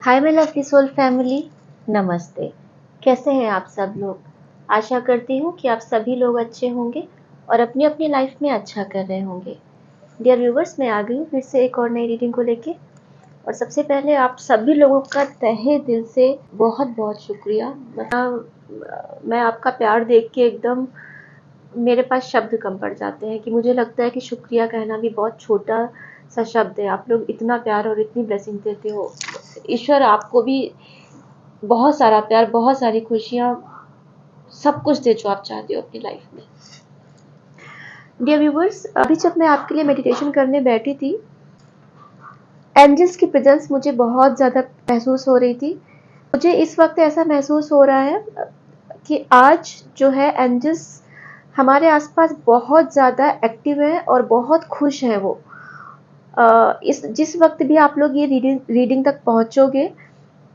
Hi my lovely soul family, नमस्ते। कैसे हैं आप सब लोग? आशा करती हूँ कि आप सभी लोग अच्छे होंगे और अपनी अपनी लाइफ में अच्छा कर रहे होंगे। डियर व्यूवर्स, मैं आ गई हूँ फिर से एक और नई रीडिंग को लेके। और सबसे पहले आप सभी लोगों का तहे दिल से बहुत बहुत शुक्रिया। मैं आपका प्यार देख के एकदम मेरे पास शब्द कम पड़ जाते हैं कि मुझे लगता है कि शुक्रिया कहना भी बहुत छोटा सा शब्द है। आप लोग इतना प्यार और इतनी ब्लेसिंग देते हो। ईश्वर आपको भी बहुत सारा प्यार, बहुत सारी खुशियाँ, सब कुछ दे जो आप चाहते हो अपनी लाइफ में। डियर व्यूवर्स, अभी जब मैं आपके लिए मेडिटेशन करने बैठी थी, एंजल्स की प्रेजेंस मुझे बहुत ज़्यादा महसूस हो रही थी। मुझे इस वक्त ऐसा महसूस हो रहा है कि आज जो है एंजल्स हमारे आसपास बहुत ज़्यादा एक्टिव है और बहुत खुश हैं वो। इस जिस वक्त भी आप लोग ये रीडिंग तक पहुंचोगे,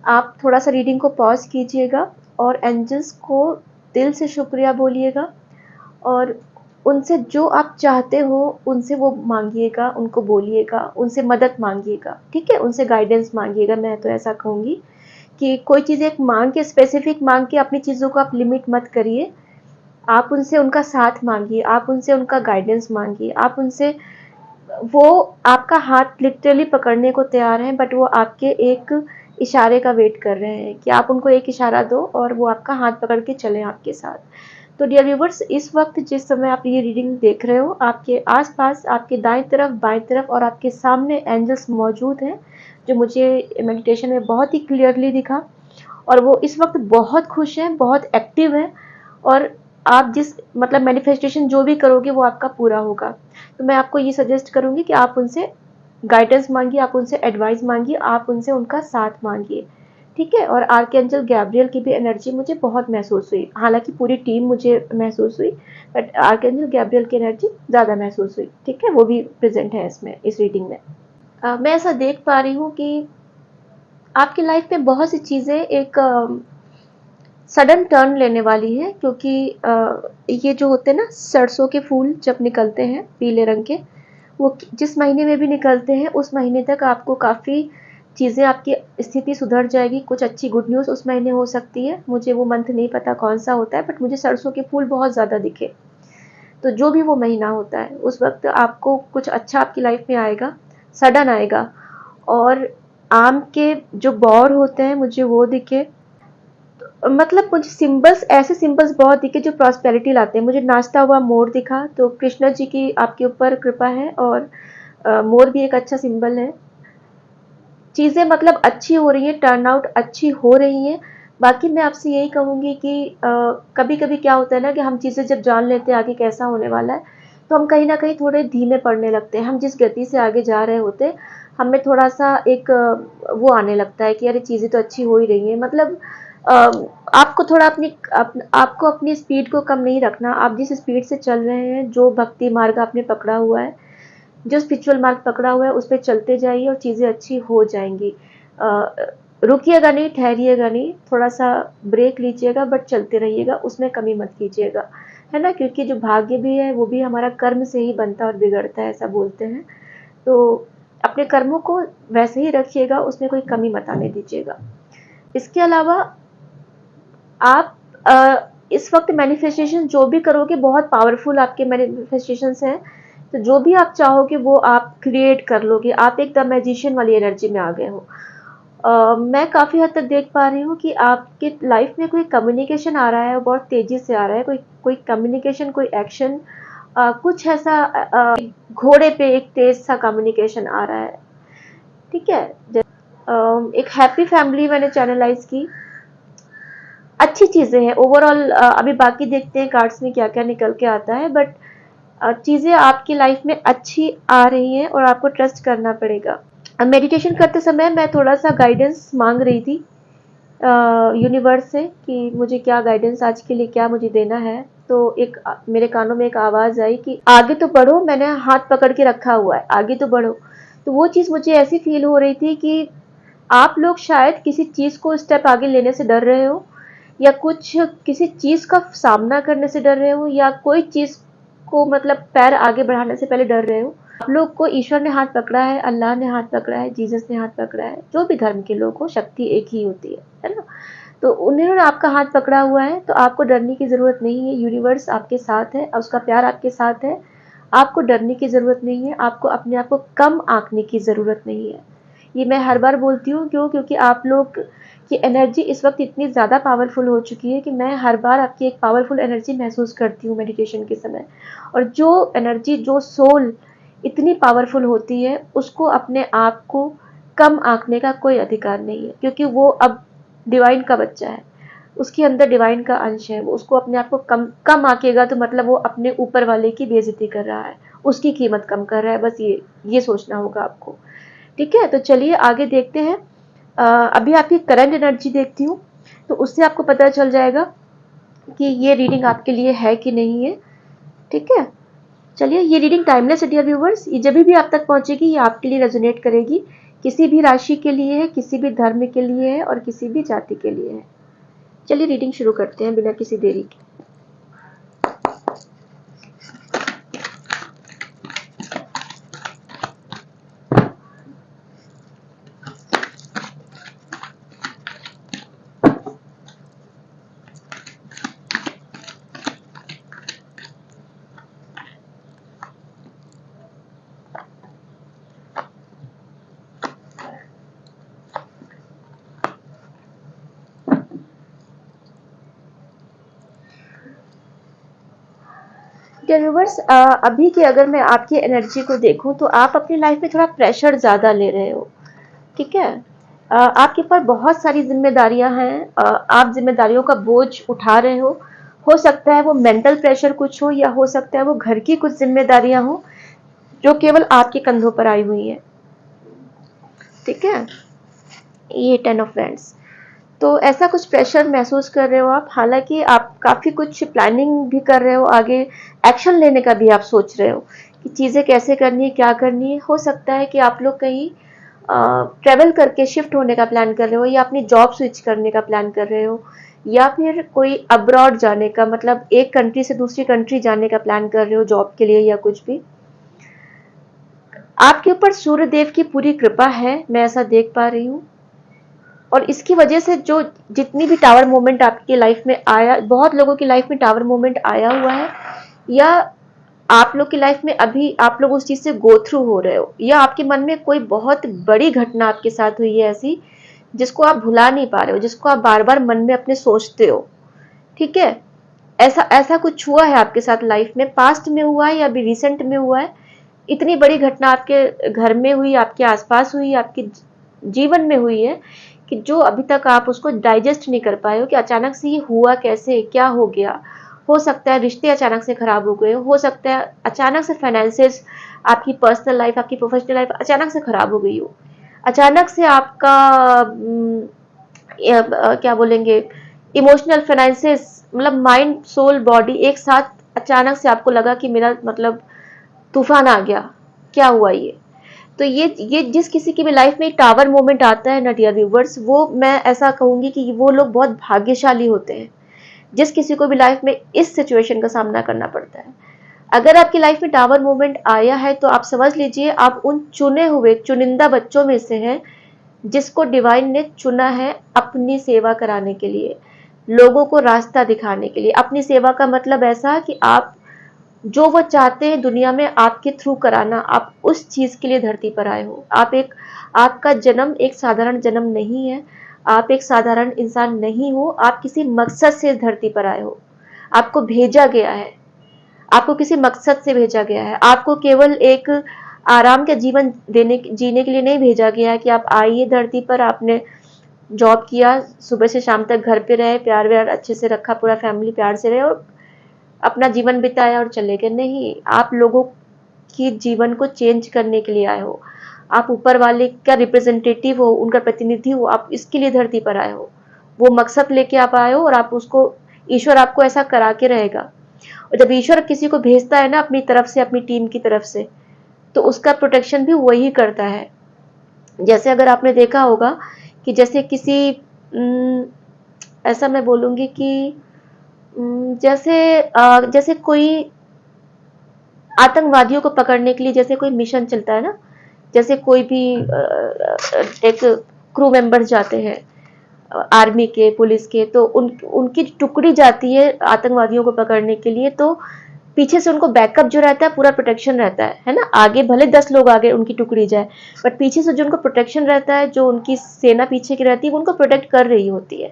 आप थोड़ा सा रीडिंग को पॉज कीजिएगा और एंजल्स को दिल से शुक्रिया बोलिएगा और उनसे जो आप चाहते हो उनसे वो मांगिएगा, उनको बोलिएगा, उनसे मदद मांगिएगा, ठीक है? उनसे गाइडेंस मांगिएगा। मैं तो ऐसा कहूँगी कि कोई चीज़ एक मांग के, स्पेसिफिक मांग के अपनी चीज़ों को आप लिमिट मत करिए। आप उनसे उनका साथ मांगिए, आप उनसे उनका गाइडेंस मांगिए, आप उनसे, वो आपका हाथ लिटरली पकड़ने को तैयार हैं, बट वो आपके एक इशारे का वेट कर रहे हैं कि आप उनको एक इशारा दो और वो आपका हाथ पकड़ के चलें आपके साथ। तो डियर व्यूवर्स, इस वक्त जिस समय आप ये रीडिंग देख रहे हो, आपके आसपास, आपके दाएं तरफ, बाएं तरफ और आपके सामने एंजल्स मौजूद हैं, जो मुझे मेडिटेशन में बहुत ही क्लियरली दिखा। और वो इस वक्त बहुत खुश हैं, बहुत एक्टिव हैं और आप जिस मतलब मैनिफेस्टेशन जो भी करोगे वो आपका पूरा होगा। तो मैं आपको ये सजेस्ट करूँगी कि आप उनसे गाइडेंस मांगिए, आप उनसे एडवाइस मांगिए, आप उनसे उनका साथ मांगिए, ठीक है? और आर्कएंजल गैब्रियल की भी एनर्जी मुझे बहुत महसूस हुई। हालांकि पूरी टीम मुझे महसूस हुई, बट आर्कएंजल गैब्रियल की एनर्जी ज़्यादा महसूस हुई, ठीक है? वो भी प्रेजेंट है इसमें, इस रीडिंग में। मैं ऐसा देख पा रही हूँ कि आपकी लाइफ में बहुत सी चीज़ें एक सडन टर्न लेने वाली है, क्योंकि ये जो होते हैं ना सरसों के फूल जब निकलते हैं पीले रंग के, वो जिस महीने में भी निकलते हैं उस महीने तक आपको काफ़ी चीज़ें, आपकी स्थिति सुधर जाएगी। कुछ अच्छी गुड न्यूज़ उस महीने हो सकती है। मुझे वो मंथ नहीं पता कौन सा होता है, बट मुझे सरसों के फूल बहुत ज़्यादा दिखे। तो जो भी वो महीना होता है उस वक्त आपको कुछ अच्छा आपकी लाइफ में आएगा, सडन आएगा। और आम के जो बौर होते हैं मुझे वो दिखे। मतलब मुझे सिंबल्स, ऐसे सिंबल्स बहुत दिखे जो प्रॉस्पेरिटी लाते हैं। मुझे नाचता हुआ मोर दिखा, तो कृष्ण जी की आपके ऊपर कृपा है और मोर भी एक अच्छा सिंबल है। चीज़ें मतलब अच्छी हो रही हैं, टर्न आउट अच्छी हो रही हैं। बाकी मैं आपसे यही कहूँगी कि कभी कभी क्या होता है ना कि हम चीज़ें जब जान लेते हैं आगे कैसा होने वाला है, तो हम कहीं ना कहीं थोड़े धीमे पड़ने लगते हैं। हम जिस गति से आगे जा रहे होते हैं, हमें थोड़ा सा एक वो आने लगता है कि अरे चीज़ें तो अच्छी हो ही रही हैं। मतलब अ, आपको थोड़ा आपको अपनी स्पीड को कम नहीं रखना। आप जिस स्पीड से चल रहे हैं, जो भक्ति मार्ग आपने पकड़ा हुआ है, जो स्पिरिचुअल मार्ग पकड़ा हुआ है, उस पर चलते जाइए और चीज़ें अच्छी हो जाएंगी। रुकिएगा नहीं, ठहरिएगा नहीं, थोड़ा सा ब्रेक लीजिएगा, बट चलते रहिएगा, उसमें कमी मत कीजिएगा, है ना? क्योंकि जो भाग्य भी है वो भी हमारा कर्म से ही बनता और बिगड़ता है, ऐसा बोलते हैं। तो अपने कर्मों को वैसे ही रखिएगा, उसमें कोई कमी मत आने दीजिएगा। इसके अलावा आप इस वक्त मैनिफेस्टेशन जो भी करोगे, बहुत पावरफुल आपके मैनिफेस्टेशंस हैं। तो जो भी आप चाहोगे वो आप क्रिएट कर लोगे। आप एक द मैजिशियन वाली एनर्जी में आ गए हो। मैं काफ़ी हद तक देख पा रही हूँ कि आपके लाइफ में कोई कम्युनिकेशन आ रहा है और बहुत तेज़ी से आ रहा है। कोई कोई कम्युनिकेशन, कोई एक्शन, कुछ ऐसा घोड़े पे एक तेज सा कम्युनिकेशन आ रहा है, ठीक है? एक हैप्पी फैमिली मैंने चैनलाइज की। अच्छी चीज़ें हैं ओवरऑल। अभी बाकी देखते हैं कार्ड्स में क्या क्या निकल के आता है, बट चीज़ें आपकी लाइफ में अच्छी आ रही हैं और आपको ट्रस्ट करना पड़ेगा। मेडिटेशन करते समय मैं थोड़ा सा गाइडेंस मांग रही थी यूनिवर्स से कि मुझे क्या गाइडेंस आज के लिए, क्या मुझे देना है। तो एक मेरे कानों में एक आवाज़ आई कि आगे तो बढ़ो, मैंने हाथ पकड़ के रखा हुआ है, आगे तो बढ़ो। तो वो चीज़ मुझे ऐसी फील हो रही थी कि आप लोग शायद किसी चीज़ को स्टेप आगे लेने से डर रहे हो, या कुछ किसी चीज़ का सामना करने से डर रहे हो, या कोई चीज़ को मतलब पैर आगे बढ़ाने से पहले डर रहे हो। आप लोग को ईश्वर ने हाथ पकड़ा है, अल्लाह ने हाथ पकड़ा है, जीसस ने हाथ पकड़ा है, जो भी धर्म के लोग हो, शक्ति एक ही होती है ना। तो उन्होंने आपका हाथ पकड़ा हुआ है, तो आपको डरने की ज़रूरत नहीं है। यूनिवर्स आपके साथ है, उसका प्यार आपके साथ है। आपको डरने की ज़रूरत नहीं है, आपको अपने आप को कम आंकने की ज़रूरत नहीं है। ये मैं हर बार बोलती हूँ, क्योंकि आप लोग की एनर्जी इस वक्त इतनी ज़्यादा पावरफुल हो चुकी है कि मैं हर बार आपकी एक पावरफुल एनर्जी महसूस करती हूँ मेडिटेशन के समय। और जो एनर्जी, जो सोल इतनी पावरफुल होती है, उसको अपने आप को कम आंकने का कोई अधिकार नहीं है, क्योंकि वो अब डिवाइन का बच्चा है, उसके अंदर डिवाइन का अंश है। वो उसको अपने आप को कम कम आंकेगा तो मतलब वो अपने ऊपर वाले की बेइज्जती कर रहा है, उसकी कीमत कम कर रहा है। बस ये सोचना होगा आपको। ठीक है, तो चलिए आगे देखते हैं। अभी आपकी करंट एनर्जी देखती हूँ, तो उससे आपको पता चल जाएगा कि ये रीडिंग आपके लिए है कि नहीं है। ठीक है, चलिए, ये रीडिंग टाइमलेस है डियर व्यूवर्स। ये जब भी आप तक पहुंचेगी ये आपके लिए रेजोनेट करेगी। किसी भी राशि के लिए है, किसी भी धर्म के लिए है, और किसी भी जाति के लिए है। चलिए रीडिंग शुरू करते हैं बिना किसी देरी के। डियर व्यूवर्स, अभी के अगर मैं आपकी एनर्जी को देखूं तो आप अपनी लाइफ में थोड़ा प्रेशर ज़्यादा ले रहे हो। ठीक है, आपके ऊपर बहुत सारी जिम्मेदारियां हैं। आप जिम्मेदारियों का बोझ उठा रहे हो सकता है वो मेंटल प्रेशर कुछ हो, या हो सकता है वो घर की कुछ जिम्मेदारियां हो जो केवल आपके कंधों पर आई हुई है। ठीक है, ये 10 ऑफ वैंड्स। तो ऐसा कुछ प्रेशर महसूस कर रहे हो आप। हालांकि आप काफ़ी कुछ प्लानिंग भी कर रहे हो, आगे एक्शन लेने का भी आप सोच रहे हो कि चीज़ें कैसे करनी है, क्या करनी है। हो सकता है कि आप लोग कहीं ट्रेवल करके शिफ्ट होने का प्लान कर रहे हो, या अपनी जॉब स्विच करने का प्लान कर रहे हो, या फिर कोई अब्रॉड जाने का, मतलब एक कंट्री से दूसरी कंट्री जाने का प्लान कर रहे हो जॉब के लिए, या कुछ भी। आपके ऊपर सूर्य देव की पूरी कृपा है, मैं ऐसा देख पा रही हूँ। और इसकी वजह से जो जितनी भी टावर मोमेंट आपकी लाइफ में आया, बहुत लोगों की लाइफ में टावर मोमेंट आया हुआ है, या आप लोग की लाइफ में अभी आप लोग उस चीज से गो थ्रू हो रहे हो, या आपके मन में कोई बहुत बड़ी घटना आपके साथ हुई है ऐसी, जिसको आप भुला नहीं पा रहे हो, जिसको आप बार बार मन में अपने सोचते हो। ठीक है, ऐसा ऐसा कुछ हुआ है आपके साथ लाइफ में, पास्ट में हुआ है या अभी रिसेंट में हुआ है। इतनी बड़ी घटना आपके घर में हुई, आपके आसपास हुई, आपके जीवन में हुई है कि जो अभी तक आप उसको डाइजेस्ट नहीं कर पाए हो कि अचानक से ये हुआ कैसे, क्या हो गया। हो सकता है रिश्ते अचानक से खराब हो गए, हो सकता है अचानक से फाइनेंसेस, आपकी पर्सनल लाइफ, आपकी प्रोफेशनल लाइफ अचानक से खराब हो गई हो। अचानक से आपका क्या बोलेंगे, इमोशनल फाइनेंसेस, मतलब माइंड सोल बॉडी एक साथ अचानक से आपको लगा कि मेरा मतलब तूफान आ गया, क्या हुआ ये। तो ये जिस किसी की भी लाइफ में टावर मोमेंट आता है ना डियर व्यूवर्स, वो मैं ऐसा कहूंगी कि वो लोग बहुत भाग्यशाली होते हैं, जिस किसी को भी लाइफ में इस सिचुएशन का सामना करना पड़ता है। अगर आपकी लाइफ में टावर मोमेंट आया है तो आप समझ लीजिए आप उन चुने हुए चुनिंदा बच्चों में से हैं, जिसको डिवाइन ने चुना है अपनी सेवा कराने के लिए, लोगों को रास्ता दिखाने के लिए। अपनी सेवा का मतलब ऐसा कि आप जो वो चाहते हैं दुनिया में आपके थ्रू कराना, आप उस चीज के लिए धरती पर आए हो। आपका जन्म एक साधारण जन्म नहीं है, आप एक साधारण इंसान नहीं हो, आप किसी मकसद से इस धरती पर आए हो। आपको भेजा गया है, आपको किसी मकसद से भेजा गया है। आपको केवल एक आराम का जीवन जीने के लिए नहीं भेजा गया है कि आप आइए धरती पर, आपने जॉब किया, सुबह से शाम तक घर पे रहे, प्यार व्यार अच्छे से रखा, पूरा फैमिली प्यार से रहे और अपना जीवन बिताया और चले गए। नहीं, आप लोगों की जीवन को चेंज करने के लिए आए हो। आप ऊपर वाले का रिप्रेजेंटेटिव हो, उनका प्रतिनिधि हो, आप इसके लिए धरती पर आए हो। वो मकसद लेके आप आए हो, और आप उसको, ईश्वर आपको ऐसा करा के रहेगा। और जब ईश्वर किसी को भेजता है ना अपनी तरफ से, अपनी टीम की तरफ से, तो उसका प्रोटेक्शन भी वही करता है। जैसे अगर आपने देखा होगा कि जैसे किसी ऐसा मैं बोलूंगी कि जैसे जैसे कोई आतंकवादियों को पकड़ने के लिए जैसे कोई मिशन चलता है ना, जैसे कोई भी एक क्रू मेंबर जाते हैं आर्मी के, पुलिस के, तो उनकी टुकड़ी जाती है आतंकवादियों को पकड़ने के लिए, तो पीछे से उनको बैकअप जो रहता है पूरा प्रोटेक्शन रहता है ना। आगे भले 10 लोग आगे उनकी टुकड़ी जाए, बट पीछे से जो उनको प्रोटेक्शन रहता है, जो उनकी सेना पीछे की रहती है, वो उनको प्रोटेक्ट कर रही होती है।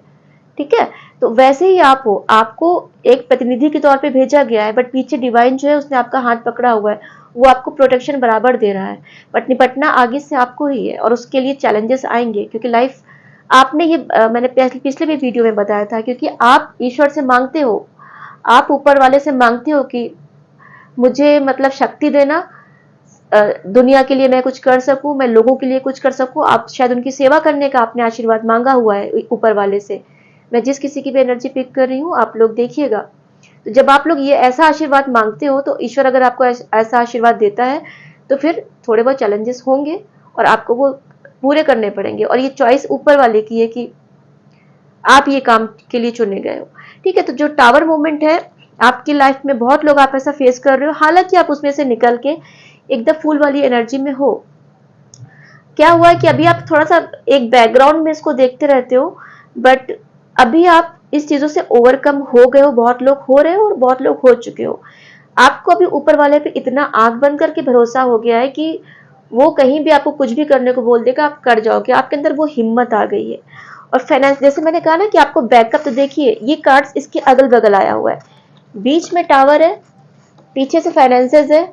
ठीक है, तो वैसे ही आप हो, आपको एक प्रतिनिधि के तौर पे भेजा गया है, बट पीछे डिवाइन जो है उसने आपका हाथ पकड़ा हुआ है, वो आपको प्रोटेक्शन बराबर दे रहा है, बट निपटना आगे से आपको ही है, और उसके लिए चैलेंजेस आएंगे, क्योंकि लाइफ आपने ये मैंने पिछले भी वीडियो में बताया था, क्योंकि आप ईश्वर से मांगते हो, आप ऊपर वाले से मांगते हो कि मुझे मतलब शक्ति देना, दुनिया के लिए मैं कुछ कर सकूं, मैं लोगों के लिए कुछ कर सकूं। आप शायद उनकी सेवा करने का आपने आशीर्वाद मांगा हुआ है ऊपर वाले से। मैं जिस किसी की भी एनर्जी पिक कर रही हूँ, आप लोग देखिएगा, तो जब आप लोग ये ऐसा आशीर्वाद मांगते हो, तो ईश्वर अगर आपको ऐसा आशीर्वाद देता है, तो फिर थोड़े बहुत चैलेंजेस होंगे और आपको वो पूरे करने पड़ेंगे, और ये चॉइस ऊपर वाले की है कि आप ये काम के लिए चुने गए हो। ठीक है, तो जो टावर मोमेंट है आपकी लाइफ में, बहुत लोग आप ऐसा फेस कर रहे हो, हालांकि आप उसमें से निकल के एकदम फूल वाली एनर्जी में हो। क्या हुआ है कि अभी आप थोड़ा सा एक बैकग्राउंड में इसको देखते रहते हो, बट अभी आप इस चीजों से ओवरकम हो गए हो, बहुत लोग हो रहे हो और बहुत लोग हो चुके हो। आपको अभी ऊपर वाले पे इतना आंख बंद करके भरोसा हो गया है कि वो कहीं भी आपको कुछ भी करने को बोल देगा, आप कर जाओगे, आपके अंदर वो हिम्मत आ गई है। और फाइनेंस, जैसे मैंने कहा ना कि आपको बैकअप, तो देखिए ये कार्ड्स इसके अगल बगल आया हुआ है, बीच में टावर है, पीछे से फाइनेंसेस है,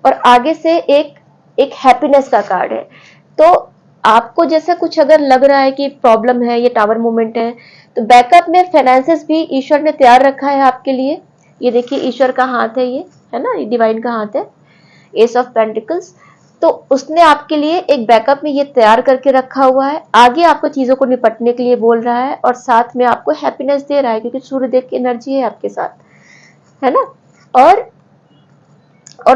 और आगे से एक एक हैप्पीनेस का कार्ड है। तो आपको जैसा कुछ अगर लग रहा है कि प्रॉब्लम है, ये टावर मूवमेंट है, तो बैकअप में फाइनेंसेस भी ईश्वर ने तैयार रखा है आपके लिए। ये देखिए ईश्वर का हाथ है, ये है ना, ये डिवाइन का हाथ है, एस ऑफ पेंटिकल्स। तो उसने आपके लिए एक बैकअप में ये तैयार करके रखा हुआ है, आगे आपको चीजों को निपटने के लिए बोल रहा है, और साथ में आपको हैप्पीनेस दे रहा है, क्योंकि सूर्यदेव की एनर्जी है आपके साथ, है ना। और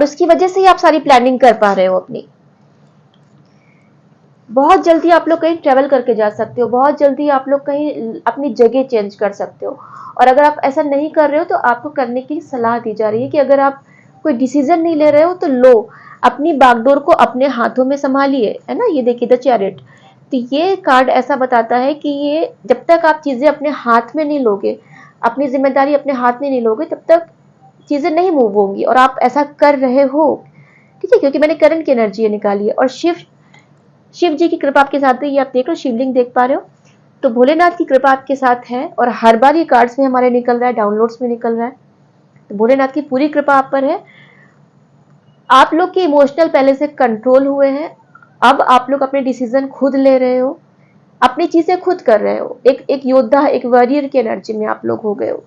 उसकी वजह से ही आप सारी प्लानिंग कर पा रहे हो अपनी। बहुत जल्दी आप लोग कहीं ट्रेवल करके जा सकते हो, बहुत जल्दी आप लोग कहीं अपनी जगह चेंज कर सकते हो। और अगर आप ऐसा नहीं कर रहे हो, तो आपको करने की सलाह दी जा रही है कि अगर आप कोई डिसीजन नहीं ले रहे हो, तो लो, अपनी बागडोर को अपने हाथों में संभालिए, है ना। ये देखिए द चैरिट, तो ये कार्ड ऐसा बताता है कि ये जब तक आप चीजें अपने हाथ में नहीं लोगे, अपनी जिम्मेदारी अपने हाथ में नहीं लोगे, तब तक चीजें नहीं मूव होंगी, और आप ऐसा कर रहे हो। ठीक है, क्योंकि मैंने करंट की एनर्जी निकाली है, और शिव शिव जी की कृपा आपके साथ है, ये आप देख लो, शिवलिंग देख पा रहे हो, तो भोलेनाथ की कृपा आपके साथ है, और हर बार ये कार्ड्स में हमारे निकल रहा है, डाउनलोड्स में निकल रहा है, तो भोलेनाथ की पूरी कृपा आप पर है। आप लोग के इमोशनल पहले से कंट्रोल हुए हैं, अब आप लोग अपने डिसीजन खुद ले रहे हो, अपनी चीजें खुद कर रहे हो, एक एक योद्धा, एक वॉरियर की एनर्जी में आप लोग हो गए हो।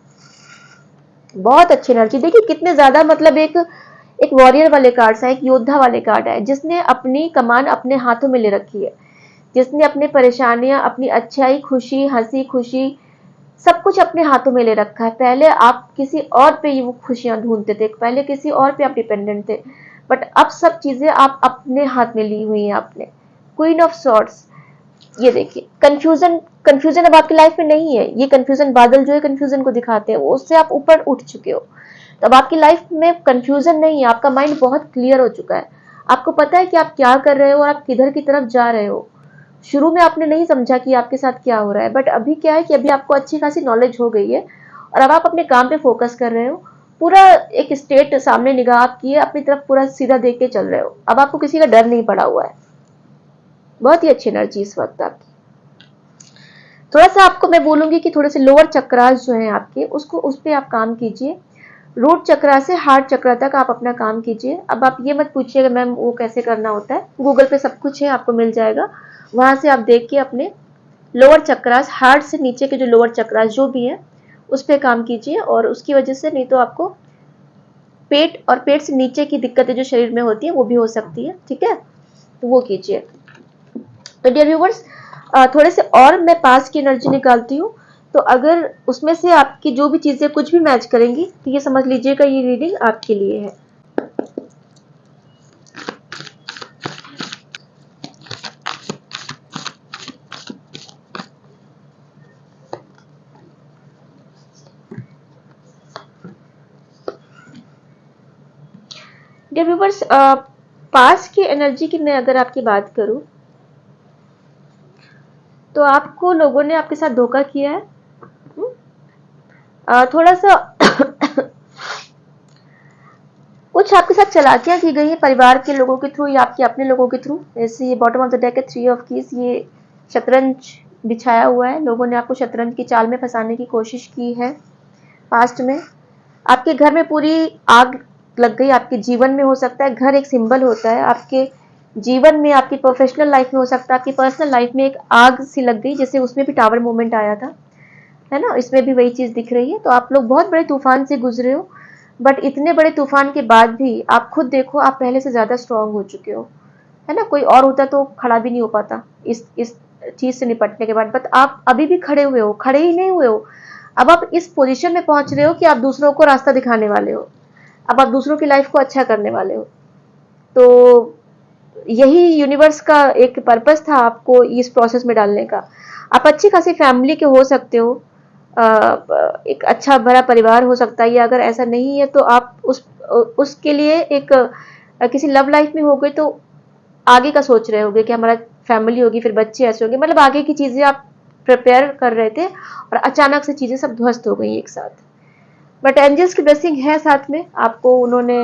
बहुत अच्छी एनर्जी, देखिए कितने ज्यादा, मतलब एक एक वॉरियर वाले कार्ड्स है, एक योद्धा वाले कार्ड है, जिसने अपनी कमान अपने हाथों में ले रखी है, जिसने अपनी परेशानियां, अपनी अच्छाई, खुशी, हंसी खुशी, सब कुछ अपने हाथों में ले रखा है। पहले आप किसी और पे ये वो खुशियां ढूंढते थे, पहले किसी और पे आप डिपेंडेंट थे, बट अब सब चीजें आप अपने हाथ में ली हुई हैं आपने। क्वीन ऑफ सॉर्ड्स, ये देखिए कंफ्यूजन, कंफ्यूजन अब आपकी लाइफ में नहीं है, ये कंफ्यूजन बादल जो है कंफ्यूजन को दिखाते हैं, उससे आप ऊपर उठ चुके हो। तो अब आपकी लाइफ में कंफ्यूजन नहीं है, आपका माइंड बहुत क्लियर हो चुका है, आपको पता है कि आप क्या कर रहे हो और आप किधर की तरफ जा रहे हो। शुरू में आपने नहीं समझा कि आपके साथ क्या हो रहा है, बट अभी क्या है कि अभी आपको अच्छी खासी नॉलेज हो गई है, और अब आप अपने काम पे फोकस कर रहे हो, पूरा एक स्टेट सामने निगाह आपकी है, अपनी तरफ पूरा सीधा देख के चल रहे हो, अब आपको किसी का डर नहीं पड़ा हुआ है। बहुत ही अच्छी एनर्जी इस वक्त आपकी। थोड़ा सा आपको मैं बोलूंगी कि थोड़े से लोअर चक्रास जो है आपके, उसको उस पर आप काम कीजिए, रूट चक्रा से हार्ट चक्रा तक आप अपना काम कीजिए। अब आप ये मत पूछिएगा मैम वो कैसे करना होता है, गूगल पे सब कुछ है, आपको मिल जाएगा, वहां से आप देख के अपने लोअर चक्रास, हार्ट से नीचे के जो लोअर चक्रास जो भी है उस पर काम कीजिए, और उसकी वजह से नहीं तो आपको पेट और पेट से नीचे की दिक्कतें जो शरीर में होती है वो भी हो सकती है। ठीक है, तो वो कीजिए। तो डियर व्यूवर्स, थोड़े से और मैं पास की एनर्जी निकालती हूँ, तो अगर उसमें से आपकी जो भी चीजें कुछ भी मैच करेंगी, तो ये समझ लीजिएगा ये रीडिंग आपके लिए है। डियर व्यूवर्स, पास की एनर्जी की मैं अगर आपकी बात करूं तो आपको लोगों ने आपके साथ धोखा किया है। थोड़ा सा कुछ आपके साथ चालाकियां की गई है परिवार के लोगों के थ्रू या आपके अपने लोगों के थ्रू। जैसे ये बॉटम ऑफ द डेक है 3 ऑफ कीज, ये शतरंज बिछाया हुआ है। लोगों ने आपको शतरंज की चाल में फंसाने की कोशिश की है पास्ट में। आपके घर में पूरी आग लग गई, आपके जीवन में हो सकता है। घर एक सिंबल होता है आपके जीवन में, आपकी प्रोफेशनल लाइफ में हो सकता है, आपकी पर्सनल लाइफ में एक आग सी लग गई, जैसे उसमें भी टावर मूवमेंट आया था, है ना। इसमें भी वही चीज दिख रही है। तो आप लोग बहुत बड़े तूफान से गुजरे हो, बट इतने बड़े तूफान के बाद भी आप खुद देखो, आप पहले से ज्यादा स्ट्रांग हो चुके हो, है ना। कोई और होता तो खड़ा भी नहीं हो पाता इस चीज से निपटने के बाद, बट आप अभी भी खड़े हुए हो, खड़े ही नहीं हुए हो। अब आप इस पोजीशन में पहुंच रहे हो कि आप दूसरों को रास्ता दिखाने वाले हो, अब आप दूसरों की लाइफ को अच्छा करने वाले हो। तो यही यूनिवर्स का एक पर्पस था आपको इस प्रोसेस में डालने का। आप अच्छी खासी फैमिली के हो सकते हो, एक अच्छा भरा परिवार हो सकता है, या अगर ऐसा नहीं है तो आप उसके लिए एक किसी लव लाइफ में हो गए तो आगे का सोच रहे होगे कि हमारा फैमिली होगी, फिर बच्चे ऐसे होंगे, मतलब आगे की चीजें आप प्रिपेयर कर रहे थे और अचानक से चीजें सब ध्वस्त हो गई एक साथ। बट एंजल्स की ब्लेसिंग है साथ में, आपको उन्होंने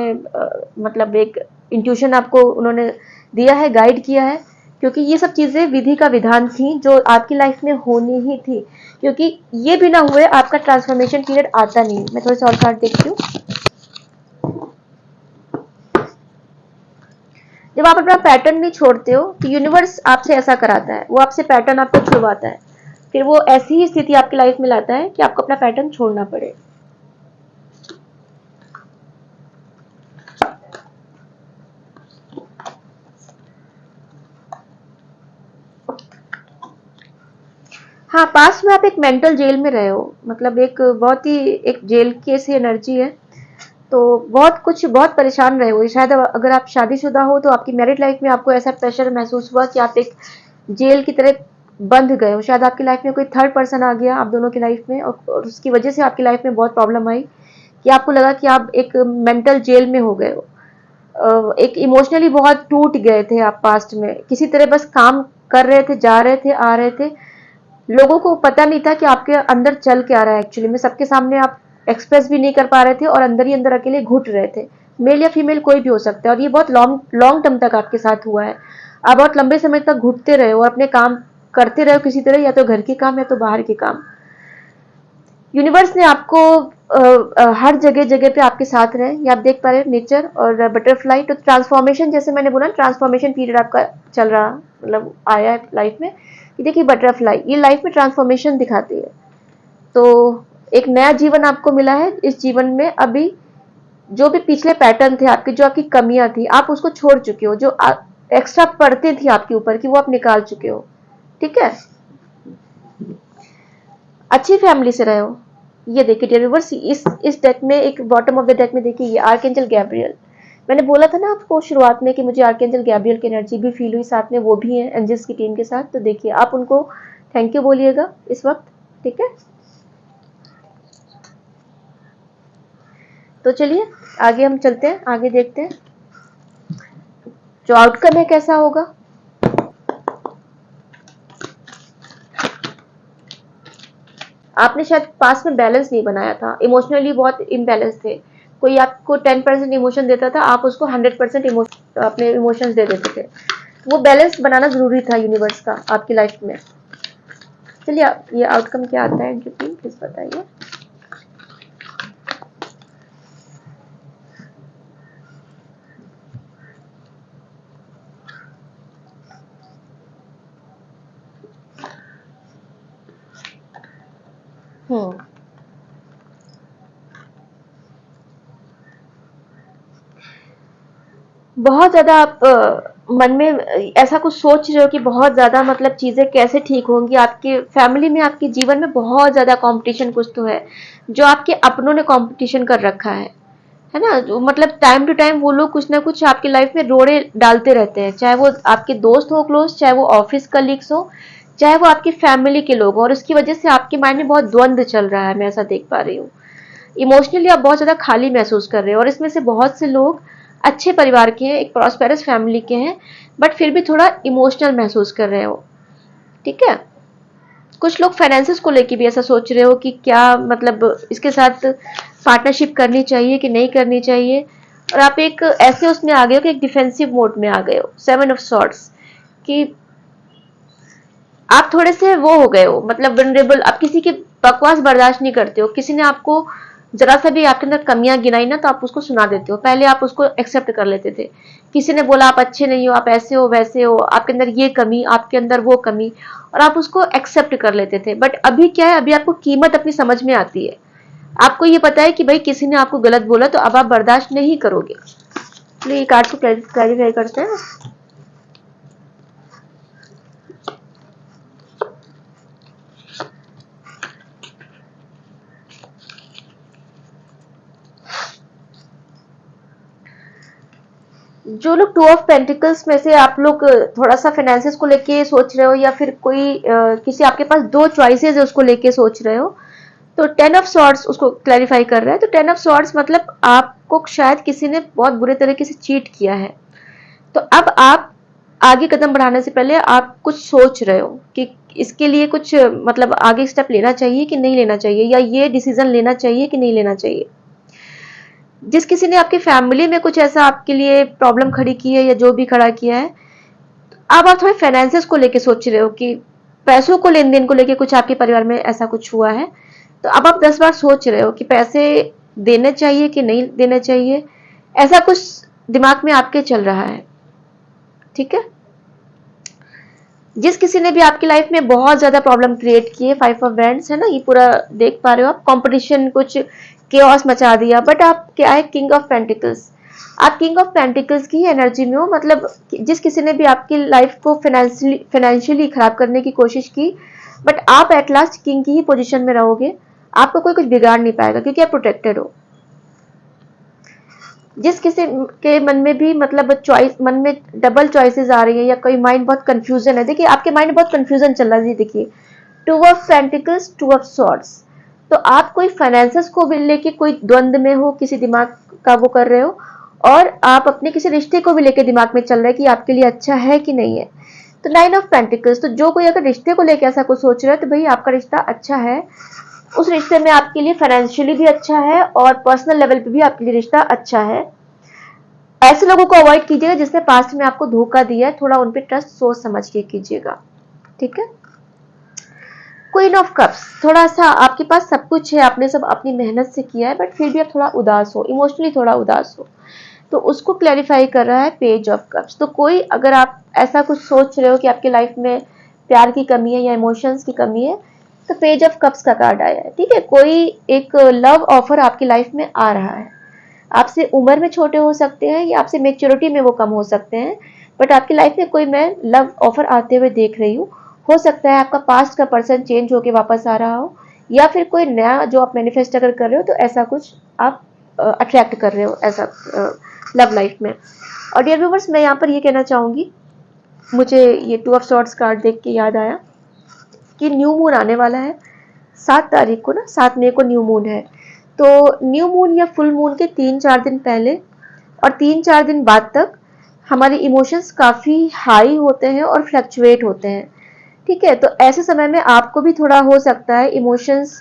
मतलब एक इंट्यूशन आपको उन्होंने दिया है, गाइड किया है, क्योंकि ये सब चीजें विधि का विधान थी जो आपकी लाइफ में होनी ही थी, क्योंकि ये बिना हुए आपका ट्रांसफॉर्मेशन पीरियड आता नहीं। मैं थोड़ा सा और कार्ड देखती हूँ। जब आप अपना पैटर्न नहीं छोड़ते हो तो यूनिवर्स आपसे ऐसा कराता है, वो आपसे पैटर्न आपको छुड़वाता है, फिर वो ऐसी ही स्थिति आपकी लाइफ में लाता है कि आपको अपना पैटर्न छोड़ना पड़े। हाँ, पास्ट में आप एक मेंटल जेल में रहे हो, मतलब एक बहुत ही एक जेल की ऐसी एनर्जी है। तो बहुत कुछ बहुत परेशान रहे हो शायद। अगर आप शादीशुदा हो तो आपकी मैरिड लाइफ में आपको ऐसा प्रेशर महसूस हुआ कि आप एक जेल की तरह बंध गए हो। शायद आपकी लाइफ में कोई थर्ड पर्सन आ गया आप दोनों की लाइफ में, और उसकी वजह से आपकी लाइफ में बहुत प्रॉब्लम आई कि आपको लगा कि आप एक मेंटल जेल में हो गए हो। एक इमोशनली बहुत टूट गए थे आप पास्ट में, किसी तरह बस काम कर रहे थे, जा रहे थे, आ रहे थे। लोगों को पता नहीं था कि आपके अंदर चल क्या रहा है एक्चुअली में। सबके सामने आप एक्सप्रेस भी नहीं कर पा रहे थे और अंदर ही अंदर अकेले घुट रहे थे। मेल या फीमेल कोई भी हो सकता है, और ये बहुत लॉन्ग लॉन्ग टर्म तक आपके साथ हुआ है। आप बहुत लंबे समय तक घुटते रहे और अपने काम करते रहे किसी तरह, या तो घर के काम या तो बाहर के काम। यूनिवर्स ने आपको हर जगह जगह पे आपके साथ रहे, ये आप देख पा रहे हैं नेचर और बटरफ्लाई। तो ट्रांसफॉर्मेशन, जैसे मैंने बोला ट्रांसफॉर्मेशन पीरियड आपका चल रहा, मतलब आया है लाइफ में। ये देखिए बटरफ्लाई, ये लाइफ में ट्रांसफॉर्मेशन दिखाती है। तो एक नया जीवन आपको मिला है। इस जीवन में अभी जो भी पिछले पैटर्न थे आपके, जो आपकी कमियां थी, आप उसको छोड़ चुके हो। जो एक्स्ट्रा पड़ते थी आपके ऊपर की, वो आप निकाल चुके हो। ठीक है, अच्छी फैमिली से रहे हो। ये देखिए डियर व्यूअर्स, इस डेक में एक बॉटम ऑफ द डेक में देखिए ये आर्कएंजल गैब्रियल। मैंने बोला था ना आपको शुरुआत में कि मुझे आर्कएंजल गैब्रियल की एनर्जी भी फील हुई, साथ में वो भी है एंजल्स की टीम के साथ। तो देखिए आप उनको थैंक यू बोलिएगा इस वक्त, ठीक है। तो चलिए आगे हम चलते हैं, आगे देखते हैं जो आउटकम है कैसा होगा। आपने शायद पास में बैलेंस नहीं बनाया था, इमोशनली बहुत इम्बैलेंस थे। कोई आपको 10% इमोशन देता था, आप उसको 100% अपने इमोशंस दे देते थे। वो बैलेंस बनाना जरूरी था यूनिवर्स का आपकी लाइफ में। चलिए ये आउटकम क्या आता है प्लीज बताइए। बहुत ज्यादा आप मन में ऐसा कुछ सोच रहे हो कि बहुत ज्यादा मतलब चीजें कैसे ठीक होंगी। आपके फैमिली में, आपके जीवन में बहुत ज्यादा कंपटीशन कुछ तो है, जो आपके अपनों ने कंपटीशन कर रखा है ना। मतलब टाइम टू टाइम वो लोग कुछ ना कुछ आपकी लाइफ में रोड़े डालते रहते हैं, चाहे वो आपके दोस्त हो क्लोज, चाहे वो ऑफिस कलीग्स हो, चाहे वो आपकी फैमिली के लोग हो। और उसकी वजह से आपके माइंड में बहुत द्वंद्व चल रहा है, मैं ऐसा देख पा रही हूँ। इमोशनली आप बहुत ज्यादा खाली महसूस कर रहे हो, और इसमें से बहुत से लोग अच्छे परिवार के हैं, एक प्रॉस्पेरस फैमिली के हैं, बट फिर भी थोड़ा इमोशनल महसूस कर रहे हो। ठीक है, कुछ लोग फाइनेंसेस को लेके भी ऐसा सोच रहे हो कि क्या मतलब इसके साथ पार्टनरशिप करनी चाहिए कि नहीं करनी चाहिए, और आप एक ऐसे उसमें आ गए हो कि एक डिफेंसिव मोड में आ गए हो, 7 ऑफ सॉर्ड्स, कि आप थोड़े से वो हो गए हो, मतलब वनरेबल, आप किसी की बकवास बर्दाश्त नहीं करते हो। किसी ने आपको जरा सा भी आपके अंदर कमियां गिनाई ना, तो आप उसको सुना देते हो। पहले आप उसको एक्सेप्ट कर लेते थे, किसी ने बोला आप अच्छे नहीं हो, आप ऐसे हो वैसे हो, आपके अंदर ये कमी, आपके अंदर वो कमी, और आप उसको एक्सेप्ट कर लेते थे। बट अभी क्या है, अभी आपको कीमत अपनी समझ में आती है। आपको ये पता है कि भाई किसी ने आपको गलत बोला तो अब आप बर्दाश्त नहीं करोगे। तो ये कार्ड को क्लैरिफाई करते हैं। जो लोग 2 ऑफ पेंटिकल्स में से आप लोग थोड़ा सा फाइनेंसेस को लेके सोच रहे हो, या फिर कोई किसी आपके पास 2 चॉइसेस है उसको लेके सोच रहे हो, तो 10 ऑफ सॉर्ड्स उसको क्लैरिफाई कर रहा है। तो 10 ऑफ सॉर्ड्स मतलब आपको शायद किसी ने बहुत बुरे तरीके से चीट किया है। तो अब आप आगे कदम बढ़ाने से पहले आप कुछ सोच रहे हो कि इसके लिए कुछ मतलब आगे स्टेप लेना चाहिए कि नहीं लेना चाहिए, या ये डिसीजन लेना चाहिए कि नहीं लेना चाहिए। जिस किसी ने आपकी फैमिली में कुछ ऐसा आपके लिए प्रॉब्लम खड़ी की है या जो भी खड़ा किया है, अब आप थोड़े फाइनेंसेस को लेके सोच रहे हो कि पैसों को लेन देन को लेके कुछ आपके परिवार में ऐसा कुछ हुआ है। तो अब आप 10 बार सोच रहे हो कि पैसे देने चाहिए कि नहीं देने चाहिए, ऐसा कुछ दिमाग में आपके चल रहा है। ठीक है, जिस किसी ने भी आपकी लाइफ में बहुत ज्यादा प्रॉब्लम क्रिएट की है, 5 ऑफ वैंड्स है ना, ये पूरा देख पा रहे हो आप, कंपटीशन, कुछ केओस मचा दिया, बट आप क्या है, किंग ऑफ पेंटिकल्स, आप किंग ऑफ पेंटिकल्स की एनर्जी में हो। मतलब जिस किसी ने भी आपकी लाइफ को फाइनेंशियली खराब करने की कोशिश की, बट आप एट लास्ट किंग की ही पोजीशन में रहोगे, आपको कोई कुछ बिगाड़ नहीं पाएगा क्योंकि आप प्रोटेक्टेड हो। जिस किसी के मन में भी मतलब चॉइस, मन में डबल चॉइसेस आ रही है, या कोई माइंड बहुत कंफ्यूजन है, देखिए आपके माइंड में बहुत कंफ्यूजन चल रहा है। देखिए 2 ऑफ पेंटिकल्स, 2 ऑफ सॉर्ड्स, तो आप कोई फाइनेंसेस को भी लेके कोई द्वंद में हो, किसी दिमाग का वो कर रहे हो, और आप अपने किसी रिश्ते को भी लेके दिमाग में चल रहा है कि आपके लिए अच्छा है कि नहीं है। तो 9 ऑफ पेंटिकल्स, तो जो कोई अगर रिश्ते को लेके ऐसा कुछ सोच रहा है, तो भाई आपका रिश्ता अच्छा है, उस रिश्ते में आपके लिए फाइनेंशियली भी अच्छा है, और पर्सनल लेवल पे भी आपके लिए रिश्ता अच्छा है। ऐसे लोगों को अवॉइड कीजिएगा जिसने पास्ट में आपको धोखा दिया है, थोड़ा उन पे ट्रस्ट सोच समझ के कीजिएगा। ठीक है, क्वीन ऑफ कप्स, थोड़ा सा आपके पास सब कुछ है, आपने सब अपनी मेहनत से किया है, बट फिर भी आप थोड़ा उदास हो, इमोशनली थोड़ा उदास हो, तो उसको क्लैरिफाई कर रहा है पेज ऑफ कप्स। तो कोई अगर आप ऐसा कुछ सोच रहे हो कि आपकी लाइफ में प्यार की कमी है या इमोशंस की कमी है, तो पेज ऑफ कप्स का कार्ड आया है। ठीक है, कोई एक लव ऑफर आपकी लाइफ में आ रहा है, आपसे उम्र में छोटे हो सकते हैं या आपसे मेच्योरिटी में वो कम हो सकते हैं, बट आपकी लाइफ में कोई मैं लव ऑफर आते हुए देख रही हूँ। हो सकता है आपका पास्ट का पर्सन चेंज होके वापस आ रहा हो, या फिर कोई नया जो आप मैनिफेस्ट अगर कर रहे हो, तो ऐसा कुछ आप अट्रैक्ट कर रहे हो ऐसा लव लाइफ में। और डियर व्यूवर्स, मैं यहाँ पर ये कहना चाहूंगी, मुझे ये 2 ऑफ सॉर्ड्स कार्ड देख के याद आया कि न्यू मून आने वाला है 7 तारीख को ना, 7 मई को न्यू मून है। तो न्यू मून या फुल मून के 3-4 दिन पहले और 3-4 दिन बाद तक हमारे इमोशंस काफ़ी हाई होते हैं और फ्लक्चुएट होते हैं। ठीक है, तो ऐसे समय में आपको भी थोड़ा हो सकता है इमोशंस,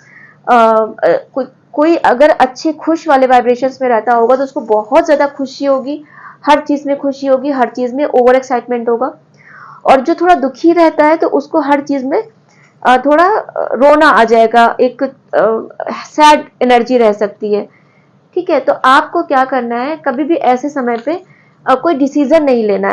कोई अगर अच्छे खुश वाले वाइब्रेशंस में रहता होगा तो उसको बहुत ज़्यादा खुशी होगी, हर चीज़ में खुशी होगी, हर चीज़ में ओवर एक्साइटमेंट होगा। और जो थोड़ा दुखी रहता है तो उसको हर चीज़ में थोड़ा रोना आ जाएगा, एक सैड एनर्जी रह सकती है। ठीक है, तो आपको क्या करना है, कभी भी ऐसे समय पे कोई डिसीजन नहीं लेना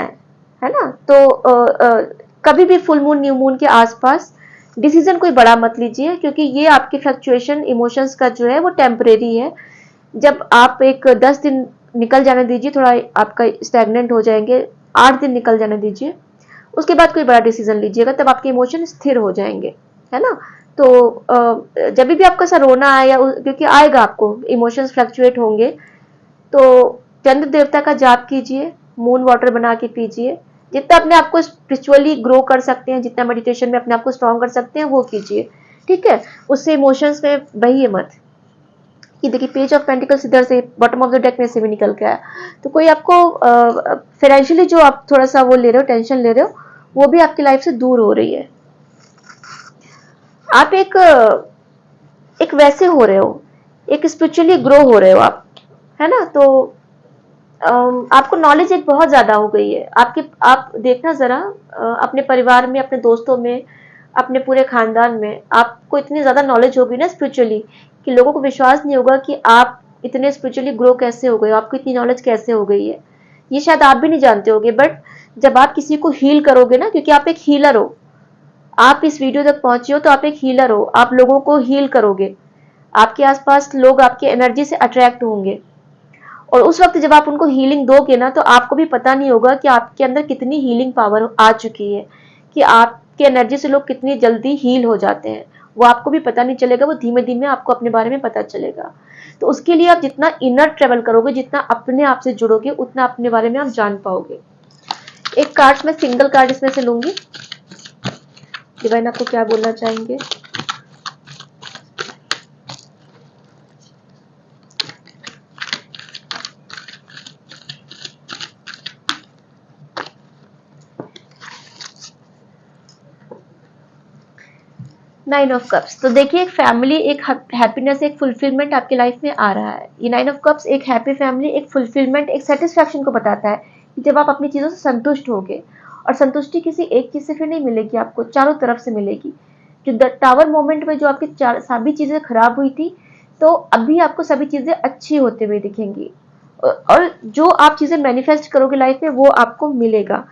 है ना। तो कभी भी फुल मून न्यू मून के आसपास डिसीजन कोई बड़ा मत लीजिए, क्योंकि ये आपकी फ्लक्चुएशन इमोशंस का जो है वो टेम्परेरी है। जब आप एक 10 दिन निकल जाने दीजिए, थोड़ा आपका स्टैग्नेंट हो जाएंगे, 8 दिन निकल जाने दीजिए, उसके बाद कोई बड़ा डिसीजन लीजिएगा, तब आपके इमोशन स्थिर हो जाएंगे, है ना। तो जब भी आपका सा रोना आए, या क्योंकि आएगा, आपको इमोशंस फ्लक्चुएट होंगे, तो चंद्र देवता का जाप कीजिए, मून वाटर बना के पीजिए, जितना अपने आप को स्पिरिचुअली ग्रो कर सकते हैं, जितना मेडिटेशन में अपने आप को स्ट्रॉन्ग कर सकते हैं वो कीजिए। ठीक है, उससे इमोशंस में बहिए मत। कि देखिए पेज ऑफ पेंटिकल्स इधर से बॉटम ऑफ द डेक में से भी निकल के आया। तो कोई आपको फाइनेंशियली जो आप थोड़ा सा वो ले रहे हो, टेंशन ले रहे हो, वो भी आपकी लाइफ से दूर हो रही है। आप एक वैसे हो रहे हो, एक स्पिरिचुअली ग्रो हो रहे हो आप, है ना। तो आपको नॉलेज एक बहुत ज्यादा हो गई है आपके। आप देखना जरा अपने परिवार में, अपने दोस्तों में, अपने पूरे खानदान में आपको इतनी ज्यादा नॉलेज होगी ना स्पिरिचुअली, कि लोगों को विश्वास नहीं होगा कि आप इतने स्पिरिचुअली ग्रो कैसे हो गए, आपको इतनी नॉलेज कैसे हो गई है। ये शायद आप भी नहीं जानते होगे, बट जब आप किसी को हील करोगे ना, क्योंकि आप एक हीलर हो, आप इस वीडियो तक पहुंचे हो तो आप एक हीलर हो, आप लोगों को हील करोगे, आपके आसपास लोग आपकी एनर्जी से अट्रैक्ट होंगे। और उस वक्त जब आप उनको हीलिंग दोगे ना, तो आपको भी पता नहीं होगा कि आपके अंदर कितनी हीलिंग पावर आ चुकी है, कि आपके एनर्जी से लोग कितनी जल्दी हील हो जाते हैं। वो आपको भी पता नहीं चलेगा, वो धीमे धीमे आपको अपने बारे में पता चलेगा। तो उसके लिए आप जितना इनर ट्रेवल करोगे, जितना अपने आप से जुड़ोगे, उतना अपने बारे में आप जान पाओगे। एक कार्ड मैं सिंगल कार्ड इसमें से लूंगी। डिवाइन आपको क्या बोलना चाहेंगे? Nine of cups. तो देखिए, एक फैमिली, एक हैप्पीनेस, एक फुलफिलमेंट आपकी लाइफ में आ रहा है। ये नाइन ऑफ कप्स एक हैप्पी फैमिली, एक फुलफिलमेंट, एक सेटिस्फैक्शन को बताता है कि जब आप अपनी चीजों से संतुष्ट होगे। और संतुष्टि किसी एक चीज से फिर नहीं मिलेगी, आपको चारों तरफ से मिलेगी। जो टावर मोमेंट में जो आपकी सभी चीजें खराब हुई थी, तो अभी आपको सभी चीजें अच्छी होते हुए दिखेंगी। और जो आप चीजें मैनिफेस्ट करोगे लाइफ में, वो आपको मिलेगा।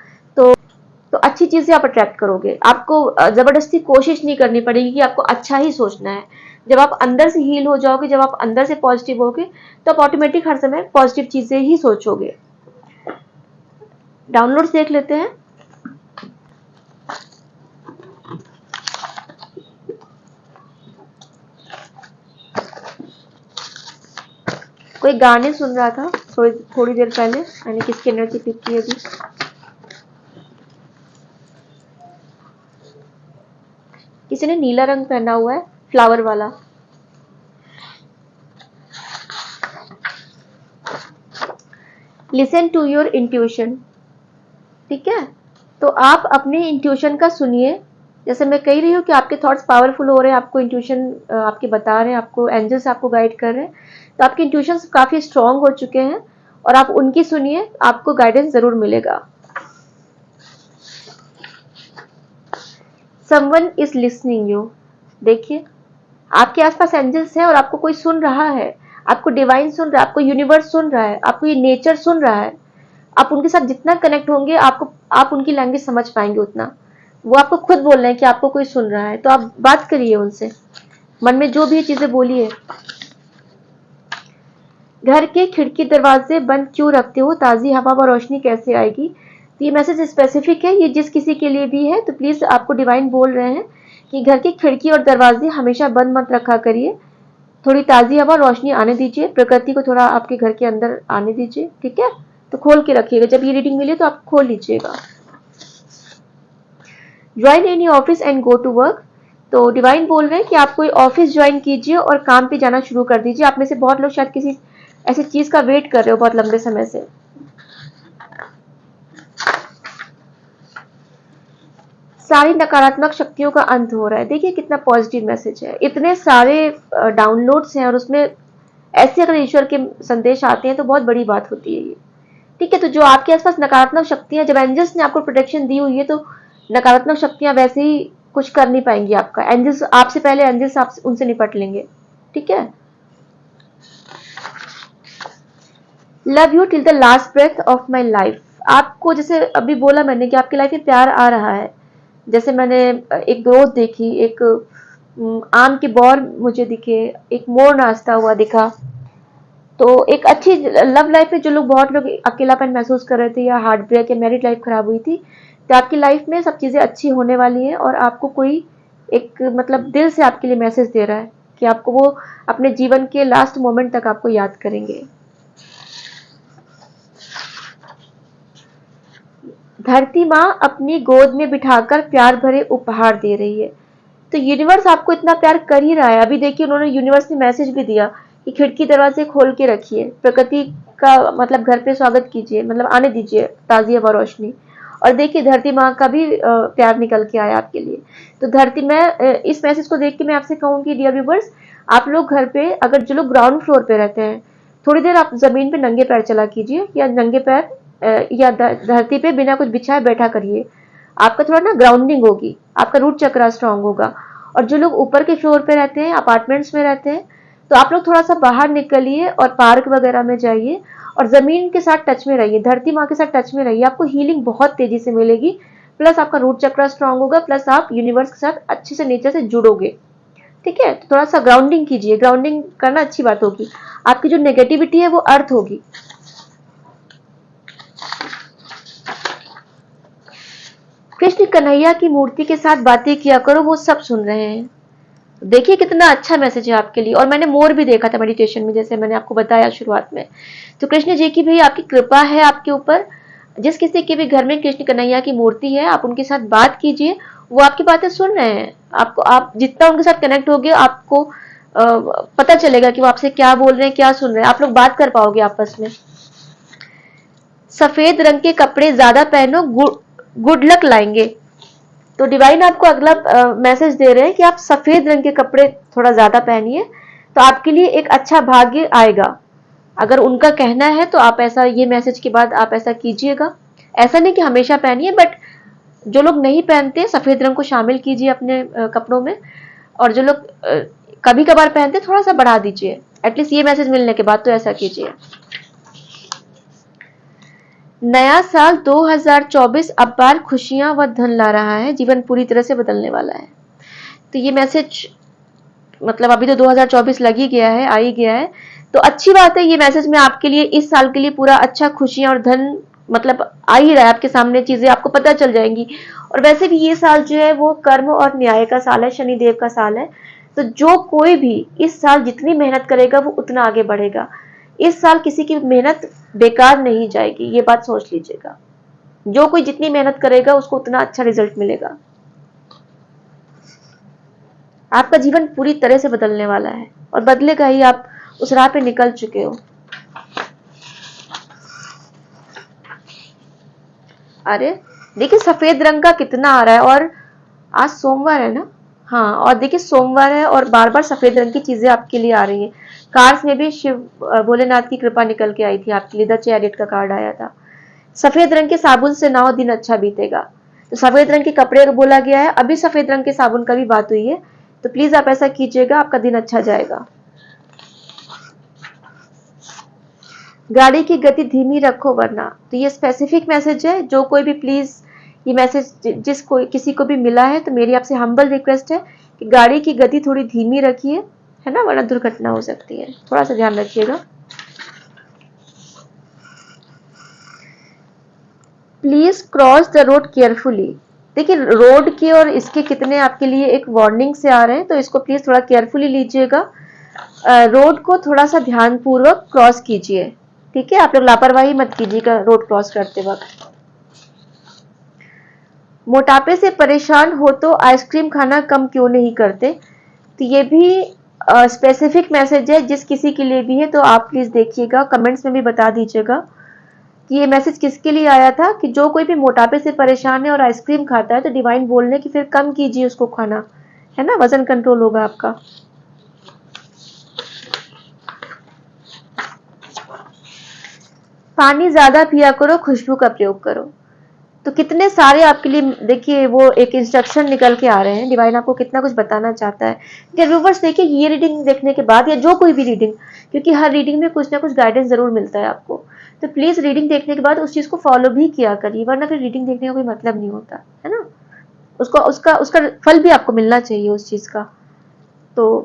तो अच्छी चीजें आप अट्रैक्ट करोगे। आपको जबरदस्ती कोशिश नहीं करनी पड़ेगी कि आपको अच्छा ही सोचना है। जब आप अंदर से हील हो जाओगे, जब आप अंदर से पॉजिटिव होगे, तो आप ऑटोमेटिक हर समय पॉजिटिव चीजें ही सोचोगे। डाउनलोड्स देख लेते हैं। कोई गाने सुन रहा था थोड़ी देर पहले, मैंने किसकी एनर्जी पिक की अभी। किसी ने नीला रंग पहना हुआ है, फ्लावर वाला। Listen to your intuition. ठीक है, तो आप अपने इंट्यूशन का सुनिए। जैसे मैं कह रही हूँ कि आपके थॉट्स पावरफुल हो रहे हैं, आपको इंट्यूशन आपके बता रहे हैं, आपको एंजल्स आपको गाइड कर रहे हैं, तो आपके इंट्यूशन काफी स्ट्रांग हो चुके हैं, और आप उनकी सुनिए, आपको गाइडेंस जरूर मिलेगा। Someone is listening you. देखिए, आपके आसपास एंजल्स हैं और आपको कोई सुन रहा है, आपको डिवाइन सुन रहा है, आपको यूनिवर्स सुन रहा है, आपको ये नेचर सुन रहा है। आप उनके साथ जितना कनेक्ट होंगे, आप उनकी लैंग्वेज समझ पाएंगे उतना। वो आपको खुद बोल रहे हैं कि आपको कोई सुन रहा है, तो आप बात करिए उनसे, मन में जो भी चीजें बोलिए। घर के खिड़की दरवाजे बंद क्यों रखते हो, ताजी हवा व रोशनी कैसे आएगी। तो ये मैसेज स्पेसिफिक है, ये जिस किसी के लिए भी है, तो प्लीज आपको डिवाइन बोल रहे हैं कि घर की खिड़की और दरवाजे हमेशा बंद मत रखा करिए। थोड़ी ताजी हवा रोशनी आने दीजिए, प्रकृति को थोड़ा आपके घर के अंदर आने दीजिए। ठीक है, तो खोल के रखिएगा, जब ये रीडिंग मिले तो आप खोल लीजिएगा। Join any office and go to work. तो डिवाइन बोल रहे हैं कि आप कोई ऑफिस ज्वाइन कीजिए और काम पे जाना शुरू कर दीजिए। आप में से बहुत लोग शायद किसी ऐसी चीज का वेट कर रहे हो बहुत लंबे समय से। सारी नकारात्मक शक्तियों का अंत हो रहा है। देखिए कितना पॉजिटिव मैसेज है, इतने सारे डाउनलोड्स हैं, और उसमें ऐसे अगर ईश्वर के संदेश आते हैं तो बहुत बड़ी बात होती है ये। ठीक है, तो जो आपके आसपास नकारात्मक शक्तियां, जब एंजल्स ने आपको प्रोटेक्शन दी हुई है, तो नकारात्मक शक्तियां वैसे ही कुछ कर नहीं पाएंगी आपका। एंजल्स आपसे पहले, एंजल्स आप उनसे निपट लेंगे। ठीक है, love you till the last breath of my life. आपको जैसे अभी बोला मैंने कि आपकी लाइफ में प्यार आ रहा है। जैसे मैंने एक ग्रोथ देखी, एक आम के बौर मुझे दिखे, एक मोर नाचता हुआ दिखा। तो एक अच्छी लव लाइफ में जो लोग, बहुत लोग अकेलापन महसूस कर रहे थे, या हार्ट ब्रेक या मैरिड लाइफ खराब हुई थी, तो आपकी लाइफ में सब चीजें अच्छी होने वाली है। और आपको कोई एक मतलब दिल से आपके लिए मैसेज दे रहा है कि आपको वो अपने जीवन के लास्ट मोमेंट तक आपको याद करेंगे। धरती माँ अपनी गोद में बिठाकर प्यार भरे उपहार दे रही है। तो यूनिवर्स आपको इतना प्यार कर ही रहा है। अभी देखिए, उन्होंने यूनिवर्स ने मैसेज भी दिया कि खिड़की दरवाजे खोल के रखिए, प्रकृति का मतलब घर पे स्वागत कीजिए, मतलब आने दीजिए ताज़ी हवा रोशनी। और देखिए धरती माँ का भी प्यार निकल के आया आपके लिए। तो धरती मैं इस मैसेज को देख के मैं आपसे कहूँगी डियर व्यूवर्स, आप लोग घर पे अगर जो लोग ग्राउंड फ्लोर पे रहते हैं, थोड़ी देर आप जमीन पे नंगे पैर चला कीजिए, या नंगे पैर या धरती पे बिना कुछ बिछाए बैठा करिए। आपका थोड़ा ना ग्राउंडिंग होगी, आपका रूट चक्रा स्ट्रांग होगा। और जो लोग ऊपर के फ्लोर पे रहते हैं, अपार्टमेंट्स में रहते हैं, तो आप लोग थोड़ा सा बाहर निकलिए और पार्क वगैरह में जाइए और जमीन के साथ टच में रहिए, धरती माँ के साथ टच में रहिए। आपको हीलिंग बहुत तेजी से मिलेगी, प्लस आपका रूट चक्रा स्ट्रांग होगा, प्लस आप यूनिवर्स के साथ अच्छे से नेचर से जुड़ोगे। ठीक है, तो थोड़ा सा ग्राउंडिंग कीजिए, ग्राउंडिंग करना अच्छी बात होगी। आपकी जो नेगेटिविटी है वो अर्थ होगी। कृष्ण कन्हैया की मूर्ति के साथ बातें किया करो, वो सब सुन रहे हैं। देखिए कितना अच्छा मैसेज है आपके लिए। और मैंने मोर भी देखा था मेडिटेशन में, जैसे मैंने आपको बताया शुरुआत में। तो कृष्ण जी की भी आपकी कृपा है आपके ऊपर। जिस किसी के भी घर में कृष्ण कन्हैया की मूर्ति है, आप उनके साथ बात कीजिए, वो आपकी बातें सुन रहे हैं। आपको आप जितना उनके साथ कनेक्ट होगे, आपको पता चलेगा कि वो आपसे क्या बोल रहे हैं, क्या सुन रहे हैं। आप लोग बात कर पाओगे आपस में। सफेद रंग के कपड़े ज्यादा पहनो, गुड लक लाएंगे। तो डिवाइन आपको अगला मैसेज दे रहे हैं कि आप सफेद रंग के कपड़े थोड़ा ज्यादा पहनिए, तो आपके लिए एक अच्छा भाग्य आएगा। अगर उनका कहना है तो आप ऐसा, ये मैसेज के बाद आप ऐसा कीजिएगा। ऐसा नहीं कि हमेशा पहनिए, बट जो लोग नहीं पहनते सफेद रंग को शामिल कीजिए अपने कपड़ों में। और जो लोग कभी कभार पहनते थोड़ा सा बढ़ा दीजिए, एटलीस्ट ये मैसेज मिलने के बाद तो ऐसा कीजिए। नया साल 2024 अपार खुशियां व धन ला रहा है, जीवन पूरी तरह से बदलने वाला है। तो ये मैसेज मतलब अभी तो 2024 लग ही गया है, आ ही गया है, तो अच्छी बात है। ये मैसेज में आपके लिए इस साल के लिए पूरा अच्छा खुशियां और धन मतलब आ ही रहा है आपके सामने, चीजें आपको पता चल जाएंगी। और वैसे भी ये साल जो है वो कर्म और न्याय का साल है, शनिदेव का साल है। तो जो कोई भी इस साल जितनी मेहनत करेगा वो उतना आगे बढ़ेगा। इस साल किसी की मेहनत बेकार नहीं जाएगी, ये बात सोच लीजिएगा। जो कोई जितनी मेहनत करेगा उसको उतना अच्छा रिजल्ट मिलेगा। आपका जीवन पूरी तरह से बदलने वाला है और बदलेगा ही, आप उस राह पे निकल चुके हो। अरे देखिए सफेद रंग का कितना आ रहा है, और आज सोमवार है ना। हाँ, और देखिए सोमवार है और बार बार सफेद रंग की चीजें आपके लिए आ रही है। कार्ड्स में भी शिव भोलेनाथ की कृपा निकल के आई थी आपके लिए, द चैरियट का कार्ड आया था। सफेद रंग के साबुन से नौ दिन अच्छा बीतेगा। तो सफेद रंग के कपड़े का बोला गया है, अभी सफेद रंग के साबुन का भी बात हुई है। तो प्लीज आप ऐसा कीजिएगा, आपका दिन अच्छा जाएगा। गाड़ी की गति धीमी रखो वरना। तो ये स्पेसिफिक मैसेज है, जो कोई भी प्लीज ये मैसेज जिस कोई किसी को भी मिला है, तो मेरी आपसे हम्बल रिक्वेस्ट है कि गाड़ी की गति थोड़ी धीमी रखिए, है ना, वरना दुर्घटना हो सकती है। थोड़ा सा ध्यान रखिएगा। Please cross the road carefully. देखिए रोड की और इसके कितने आपके लिए एक वार्निंग से आ रहे हैं, तो इसको प्लीज थोड़ा केयरफुली लीजिएगा। रोड को थोड़ा सा ध्यान पूर्वक क्रॉस कीजिए। ठीक है, आप लोग लापरवाही मत कीजिएगा रोड क्रॉस करते वक्त। मोटापे से परेशान हो तो आइसक्रीम खाना कम क्यों नहीं करते। तो ये भी स्पेसिफिक मैसेज है, जिस किसी के लिए भी है तो आप प्लीज देखिएगा, कमेंट्स में भी बता दीजिएगा कि ये मैसेज किसके लिए आया था। कि जो कोई भी मोटापे से परेशान है और आइसक्रीम खाता है, तो डिवाइन बोल रहे कि फिर कम कीजिए उसको खाना, है ना, वजन कंट्रोल होगा आपका। पानी ज्यादा पिया करो, खुशबू का प्रयोग करो। तो कितने सारे आपके लिए देखिए वो एक इंस्ट्रक्शन निकल के आ रहे हैं, डिवाइन आपको कितना कुछ बताना चाहता है। डियर व्यूअर्स देखिए, ये रीडिंग देखने के बाद या जो कोई भी रीडिंग, क्योंकि हर रीडिंग में कुछ ना कुछ गाइडेंस जरूर मिलता है आपको, तो प्लीज रीडिंग देखने के बाद उस चीज को फॉलो भी किया करिए, वरना फिर रीडिंग देखने का कोई मतलब नहीं होता है ना। उसको उसका उसका फल भी आपको मिलना चाहिए उस चीज का। तो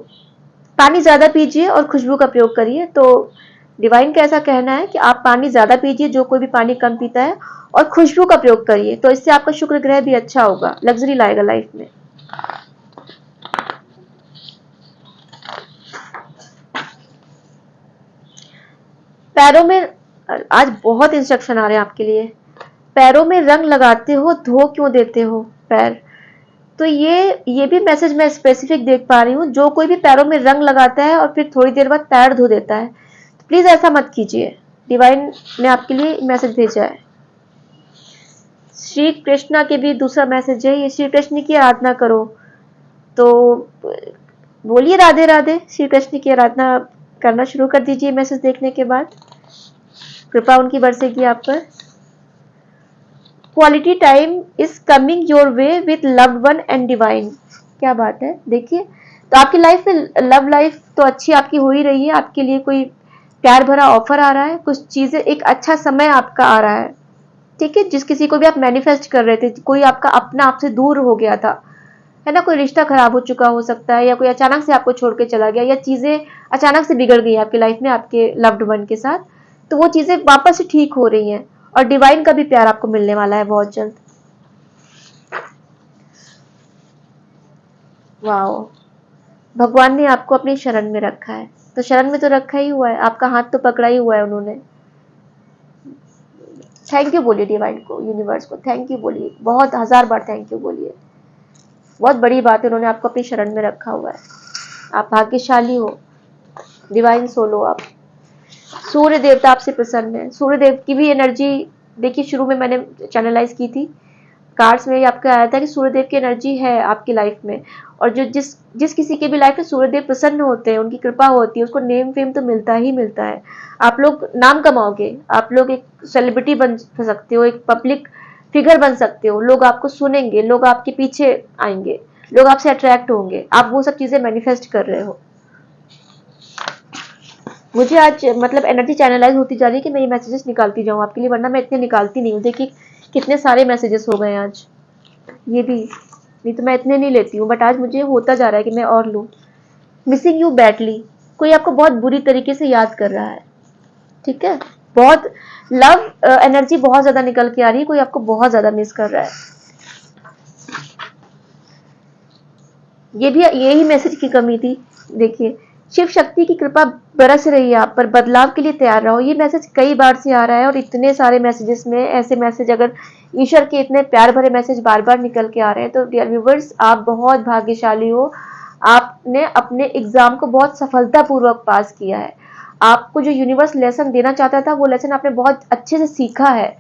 पानी ज्यादा पीजिए और खुशबू का प्रयोग करिए। तो डिवाइन का ऐसा कहना है कि आप पानी ज्यादा पीजिए, जो कोई भी पानी कम पीता है, और खुशबू का प्रयोग करिए, तो इससे आपका शुक्र ग्रह भी अच्छा होगा, लग्जरी लाएगा लाइफ में। पैरों में आज बहुत इंस्ट्रक्शन आ रहे हैं आपके लिए। पैरों में रंग लगाते हो, धो क्यों देते हो पैर। तो ये भी मैसेज मैं स्पेसिफिक देख पा रही हूँ, जो कोई भी पैरों में रंग लगाता है और फिर थोड़ी देर बाद पैर धो देता है, तो प्लीज ऐसा मत कीजिए। डिवाइन ने आपके लिए मैसेज भेजा है। श्री कृष्णा के भी दूसरा मैसेज है, ये श्री कृष्ण की आराधना करो। तो बोलिए राधे राधे, श्री कृष्ण की आराधना करना शुरू कर दीजिए मैसेज देखने के बाद, कृपा उनकी बरसेगी आप पर। Quality time is coming your way with loved one and divine. क्या बात है, देखिए तो आपकी लाइफ में लव लाइफ तो अच्छी आपकी हो ही रही है, आपके लिए कोई प्यार भरा ऑफर आ रहा है, कुछ चीजें, एक अच्छा समय आपका आ रहा है, ठीक है। जिस किसी को भी आप मैनिफेस्ट कर रहे थे, कोई आपका अपना आपसे दूर हो गया था, है ना, कोई रिश्ता खराब हो चुका हो सकता है, या कोई अचानक से आपको छोड़ के चला गया, या चीजें अचानक से बिगड़ गई आपकी लाइफ में आपके लव्ड वन के साथ, तो वो चीजें वापस से ठीक हो रही हैं, और डिवाइन का भी प्यार आपको मिलने वाला है बहुत जल्द। वाओ, भगवान ने आपको अपनी शरण में रखा है, तो शरण में तो रखा ही हुआ है, आपका हाथ तो पकड़ा ही हुआ है उन्होंने। थैंक यू बोलिए डिवाइन को, यूनिवर्स को थैंक यू बोलिए, बहुत 1000 बार थैंक यू बोलिए। बहुत बड़ी बात है, उन्होंने आपको अपनी शरण में रखा हुआ है। आप भाग्यशाली हो, डिवाइन सोल हो आप। सूर्य देवता आपसे प्रसन्न है। सूर्य देव की भी एनर्जी देखिए, शुरू में मैंने चैनलाइज की थी, कार्ड्स में आपको आया था कि सूर्यदेव की एनर्जी है आपकी लाइफ में, और जो जिस जिस किसी के भी लाइफ में सूर्यदेव प्रसन्न होते हैं, उनकी कृपा होती है, उसको नेम फेम तो मिलता ही मिलता है। आप लोग नाम कमाओगे, आप लोग एक सेलिब्रिटी बन सकते हो, एक पब्लिक फिगर बन सकते हो, लोग आपको सुनेंगे, लोग आपके पीछे आएंगे, लोग आपसे अट्रैक्ट होंगे, आप वो सब चीजें मैनिफेस्ट कर रहे हो। मुझे आज मतलब एनर्जी चैनलाइज होती जा रही है कि मैं ये मैसेजेस निकालती जाऊँ आपके लिए, वरना मैं इतने निकालती नहीं हूँ। देखिए कितने सारे मैसेजेस हो गए आज, ये भी, नहीं तो मैं इतने नहीं लेती हूँ, बट आज मुझे होता जा रहा है कि मैं और लूँ। मिसिंग यू बैडली, कोई आपको बहुत बुरी तरीके से याद कर रहा है, ठीक है, बहुत लव एनर्जी बहुत ज्यादा निकल के आ रही है, कोई आपको बहुत ज्यादा मिस कर रहा है। ये भी यही मैसेज की कमी थी। देखिए शिव शक्ति की कृपा बरस रही है आप पर, बदलाव के लिए तैयार रहो। ये मैसेज कई बार से आ रहा है, और इतने सारे मैसेजेस में ऐसे मैसेज, अगर ईश्वर के इतने प्यार भरे मैसेज बार बार निकल के आ रहे हैं, तो डियर व्यूवर्स आप बहुत भाग्यशाली हो। आपने अपने एग्जाम को बहुत सफलतापूर्वक पास किया है। आपको जो यूनिवर्स लेसन देना चाहता था, वो लेसन आपने बहुत अच्छे से सीखा है,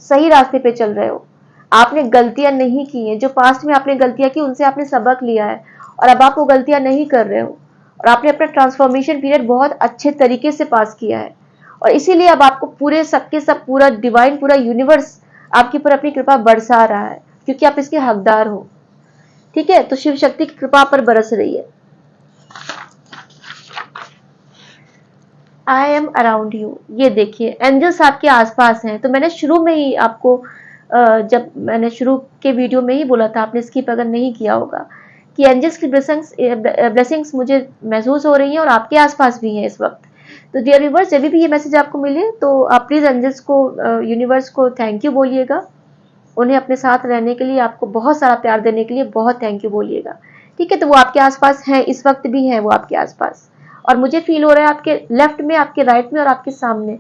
सही रास्ते पे चल रहे हो। आपने गलतियां नहीं की हैं, जो पास्ट में आपने गलतियां की उनसे आपने सबक लिया है, और अब आप वो गलतियां नहीं कर रहे हो, और आपने अपना ट्रांसफॉर्मेशन पीरियड बहुत अच्छे तरीके से पास किया है, और इसीलिए अब आपको पूरे सबके सब पूरा डिवाइन, पूरा यूनिवर्स आपके ऊपर अपनी कृपा बरसा रहा है, क्योंकि आप इसके हकदार हो, ठीक है। तो शिव शक्ति की कृपा पर बरस रही है। आई एम अराउंड यू, ये देखिए एंजल्स आपके आसपास हैं। तो मैंने शुरू में ही आपको जब मैंने शुरू के वीडियो में ही बोला था, आपने स्किप अगर नहीं किया होगा, कि एंजल्स की ब्लेसिंग्स मुझे महसूस हो रही हैं, और आपके आसपास भी हैं इस वक्त। तो डियर व्यूअर्स, जब भी ये मैसेज आपको मिले तो आप प्लीज एंजल्स को, यूनिवर्स को थैंक यू बोलिएगा, उन्हें अपने साथ रहने के लिए, आपको बहुत सारा प्यार देने के लिए बहुत थैंक यू बोलिएगा, ठीक है। तो वो आपके आसपास हैं, इस वक्त भी हैं वो आपके आसपास, और मुझे फील हो रहा है आपके लेफ्ट में, आपके राइट में, और आपके सामने।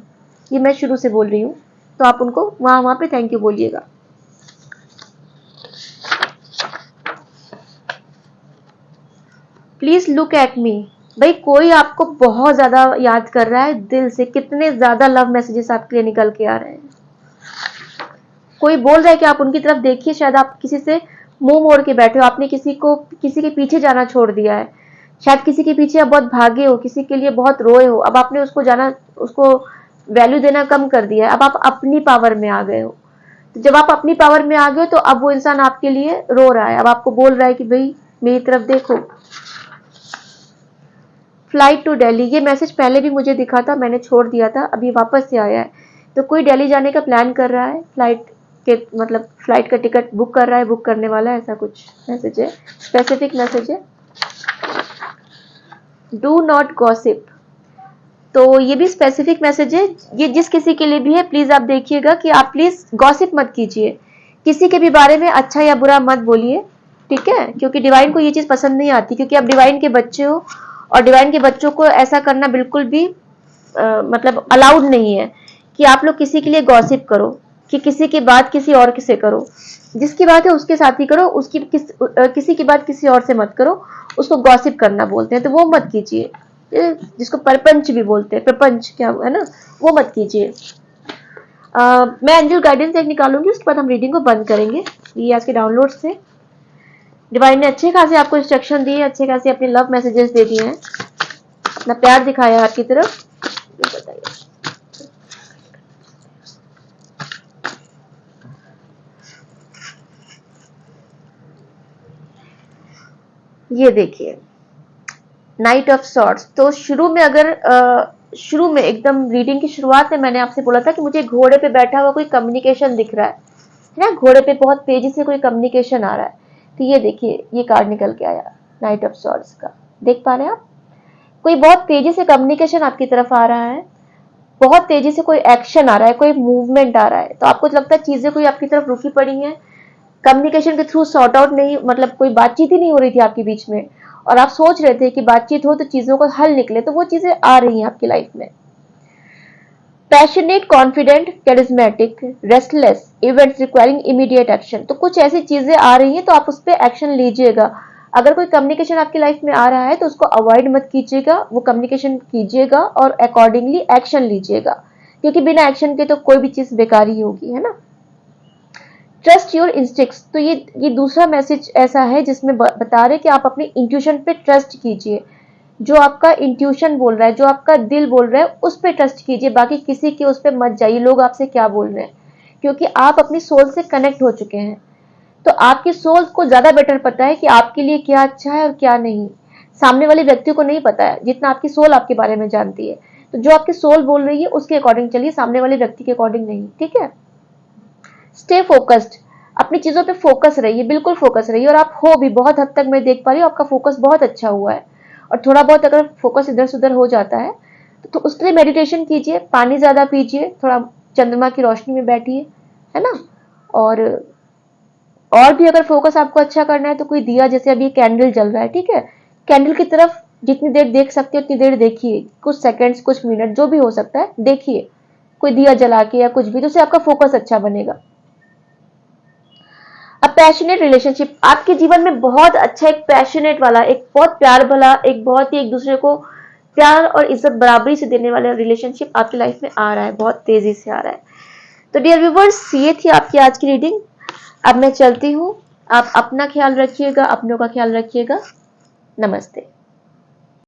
ये मैं शुरू से बोल रही हूँ, तो आप उनको वहां वहां पे थैंक यू बोलिएगा। प्लीज लुक एट मी, भाई कोई आपको बहुत ज्यादा याद कर रहा है दिल से, कितने ज्यादा लव मैसेजेस आपके लिए निकल के आ रहे हैं। कोई बोल रहा है कि आप उनकी तरफ देखिए, शायद आप किसी से मुंह मोड़ के बैठे हो, आपने किसी के पीछे जाना छोड़ दिया है, शायद किसी के पीछे आप बहुत भागे हो, किसी के लिए बहुत रोए हो, अब आपने उसको वैल्यू देना कम कर दिया है, अब आप अपनी पावर में आ गए हो। तो जब आप अपनी पावर में आ गए हो, तो अब वो इंसान आपके लिए रो रहा है, अब आपको बोल रहा है कि भाई मेरी तरफ देखो। फ्लाइट टू दिल्ली, ये मैसेज पहले भी मुझे दिखा था, मैंने छोड़ दिया था, अभी वापस से आया है। तो कोई दिल्ली जाने का प्लान कर रहा है, फ्लाइट के मतलब फ्लाइट का टिकट बुक कर रहा है, बुक करने वाला है, ऐसा कुछ मैसेज है, स्पेसिफिक मैसेज है। डू नॉट गॉसिप, तो ये भी स्पेसिफिक मैसेज है, ये जिस किसी के लिए भी है, प्लीज आप देखिएगा कि आप प्लीज गॉसिप मत कीजिए, किसी के भी बारे में अच्छा या बुरा मत बोलिए, ठीक है, क्योंकि डिवाइन को ये चीज पसंद नहीं आती, क्योंकि आप डिवाइन के बच्चे हो, और डिवाइन के बच्चों को ऐसा करना बिल्कुल भी मतलब अलाउड नहीं है कि आप लोग किसी के लिए गॉसिप करो, कि किसी की बात किसी और से करो, जिसकी बात है उसके साथ ही करो, किसी की बात किसी और से मत करो। उसको गॉसिप करना बोलते हैं, तो वो मत कीजिए। जिसको परपंच भी बोलते हैं, प्रपंच क्या है ना, वो मत कीजिए। मैं एंजल गाइडेंस एक निकालूंगी, उसके बाद हम रीडिंग को बंद करेंगे। ये आज के डाउनलोड थे। डिवाइन ने अच्छे खासे आपको इंस्ट्रक्शन दिए, अच्छे खासे अपने लव मैसेजेस दे दिए हैं, अपना प्यार दिखाया है आपकी तरफ। बताइए ये देखिए नाइट ऑफ सॉर्ड्स। तो शुरू में एकदम रीडिंग की शुरुआत में मैंने आपसे बोला था कि मुझे घोड़े पे बैठा हुआ कोई कम्युनिकेशन दिख रहा है ना, घोड़े पे बहुत तेजी से कोई कम्युनिकेशन आ रहा है। तो ये देखिए ये कार्ड निकल के आया नाइट ऑफ सॉर्ड्स का, देख पा रहे हैं आप? कोई बहुत तेजी से कम्युनिकेशन आपकी तरफ आ रहा है, बहुत तेजी से कोई एक्शन आ रहा है, कोई मूवमेंट आ रहा है। तो आपको लगता है चीजें कोई आपकी तरफ रुकी पड़ी हैं, कम्युनिकेशन के थ्रू सॉर्ट आउट नहीं, मतलब कोई बातचीत ही नहीं हो रही थी आपके बीच में, और आप सोच रहे थे कि बातचीत हो तो चीजों का हल निकले, तो वो चीजें आ रही हैं आपकी लाइफ में। Passionate, confident, charismatic, restless, events requiring immediate action. तो कुछ ऐसी चीजें आ रही हैं, तो आप उस पर एक्शन लीजिएगा। अगर कोई कम्युनिकेशन आपकी लाइफ में आ रहा है तो उसको अवॉइड मत कीजिएगा, वो कम्युनिकेशन कीजिएगा और अकॉर्डिंगली एक्शन लीजिएगा, क्योंकि बिना एक्शन के तो कोई भी चीज बेकार ही होगी, है ना। Trust your instincts. तो ये दूसरा मैसेज ऐसा है जिसमें बता रहे कि आप अपनी इंट्यूशन पे ट्रस्ट कीजिए। जो आपका इंट्यूशन बोल रहा है, जो आपका दिल बोल रहा है, उस पे ट्रस्ट कीजिए, बाकी किसी के उस पे मत जाइए लोग आपसे क्या बोल रहे हैं, क्योंकि आप अपनी सोल से कनेक्ट हो चुके हैं। तो आपकी सोल को ज्यादा बेटर पता है कि आपके लिए क्या अच्छा है और क्या नहीं। सामने वाले व्यक्ति को नहीं पता है जितना आपकी सोल आपके बारे में जानती है। तो जो आपकी सोल बोल रही है उसके अकॉर्डिंग चलिए, सामने वाले व्यक्ति के अकॉर्डिंग नहीं, ठीक है। स्टे फोकस्ड, अपनी चीजों पे फोकस रहिए, बिल्कुल फोकस रहिए, और आप हो भी बहुत हद तक, मैं देख पा रही हूँ आपका फोकस बहुत अच्छा हुआ है। और थोड़ा बहुत अगर फोकस इधर से उधर हो जाता है तो उसके लिए मेडिटेशन कीजिए, पानी ज्यादा पीजिए, थोड़ा चंद्रमा की रोशनी में बैठिए, है ना। और भी अगर फोकस आपको अच्छा करना है तो कोई दिया, जैसे अभी कैंडल जल रहा है, ठीक है, कैंडल की तरफ जितनी देर देख सकते हो उतनी देर देखिए, कुछ सेकंड्स, कुछ मिनट, जो भी हो सकता है देखिए, कोई दिया जला के या कुछ भी, तो उससे आपका फोकस अच्छा बनेगा। अ पैशनेट रिलेशनशिप, आपके जीवन में बहुत अच्छा एक पैशनेट वाला, एक बहुत प्यार भला, एक बहुत ही एक दूसरे को प्यार और इज्जत बराबरी से देने वाला रिलेशनशिप आपकी लाइफ में आ रहा है, बहुत तेजी से आ रहा है। तो डियर व्यूवर्स, ये थी आपकी आज की रीडिंग। अब मैं चलती हूँ, आप अपना ख्याल रखिएगा, अपनों का ख्याल रखिएगा। नमस्ते।